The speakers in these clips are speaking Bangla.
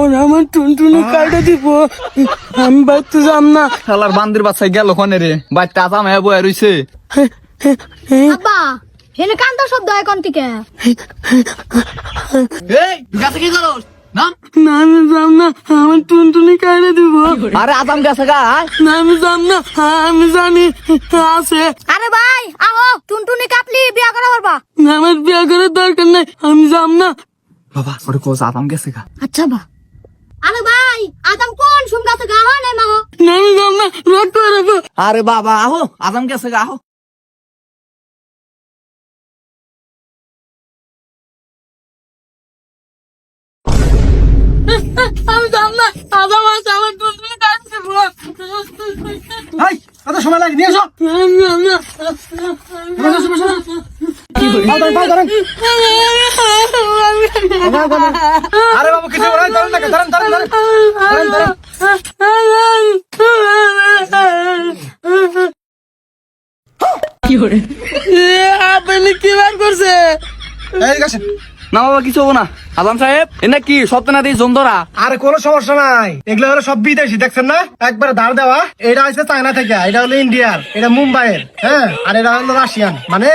ওরা আমার টুনটুনি কাটে দিব, আমি বাইতে যাম না। শালার বান্দির বাচ্চায় গেল কোনে রে, বাইতে আতাম হ্যাঁ বয়ে রইছে। আব্বা হেনে কান্দার শব্দ হয় কোন থেকে? এই গাছে কি করস নাম? না আমি যাম না, আমার টুনটুনি কাটে দিব। আরে আতাম গেছে গা। না আমি যাম না, আমি জানি আছে। আরে ভাই আহো, টুনটুনি কাটলি বিয়া করা পারবা? না, আমার বিয়ে করার দরকার নাই, আমি যাম না। বাবা ওরে কোস আতাম গেছে গা। আচ্ছা বা। আরে ভাই আদম কোন সুম গাছে গা হয় নাই মাগো? না আমি যাম না, রক্ত বেরোবো। আরে বাবা আহো, আতাম গেছে গা আহো। আমি যাম না, আদাম আছে, আমার টুনটুনি কাটে দিব। ভাই কত সময় লাগে নিয়ে এসো। আমি যাম না। আরে বাবু কিছু ধরেন ধরেন ধরেন ধরেন ধরেন ধরেন। আপনি কি বার করছে? এই গেছে। না বাবা কিছু হবো না। আজম সাহেব এটা কি সপ্তাহ দিই জন্দরা? আরে কোনো সমস্যা নাই, এগুলো হলো সব বিদেশি, দেখছেন না একবারে ধার দেওয়া। এটা হচ্ছে চায়না থেকে, এটা হলো ইন্ডিয়ার, এটা মুম্বাইয়ের, হ্যাঁ, আর এটা হলো রাশিয়ান। মানে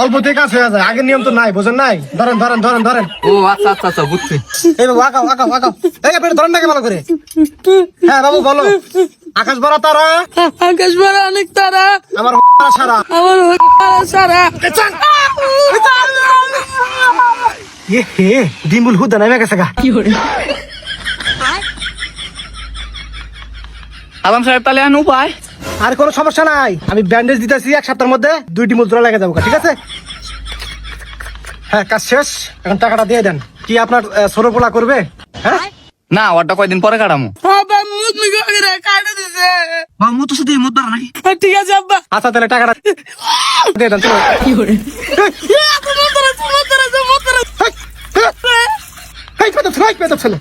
অল্পতেই কাজ হয়ে যায়, আগের নিয়ম তো নাই, বোঝেন নাই? ধরেন ধরেন ধরেন ধরেন। ও আচ্ছা আচ্ছা আচ্ছা বুঝছি। এই বাবু আঁকাও আঁকাও আঁকাও। এই আপনি ধরেন নাকি ভালো করে? হ্যাঁ বাবু বলো। আকাশ ভরা তারা, আকাশ ভরা অনেক তারা, আমার সারা। আমার সারা। এ হে ডিম্বুল হুদা নেমে গেছে গা। আজম সাহেব তাহলে আন উপায়? আর কোনো সমস্যা নাই, আমি ব্যান্ডেজ দিতেছি, এক সপ্তাহের মধ্যে 2টি মুদ্রা লেগে যাবো, ঠিক আছে? হ্যাঁ কাজ শেষ, এখন টাকাটা দিয়ে দেন। কি আপনার ছোট পোলা করবে? হ্যাঁ না ওটা কয়দিন পরে কাটামু। আব্বা মুখ মুখ করে কাটে দিছে। বাবা মুতো শুধু মুদ্রা নাকি? ঠিক আছে আব্বা। আচ্ছা তাহলে টাকাটা দিয়ে দেন। চলো। এই, পেতো ছেলে।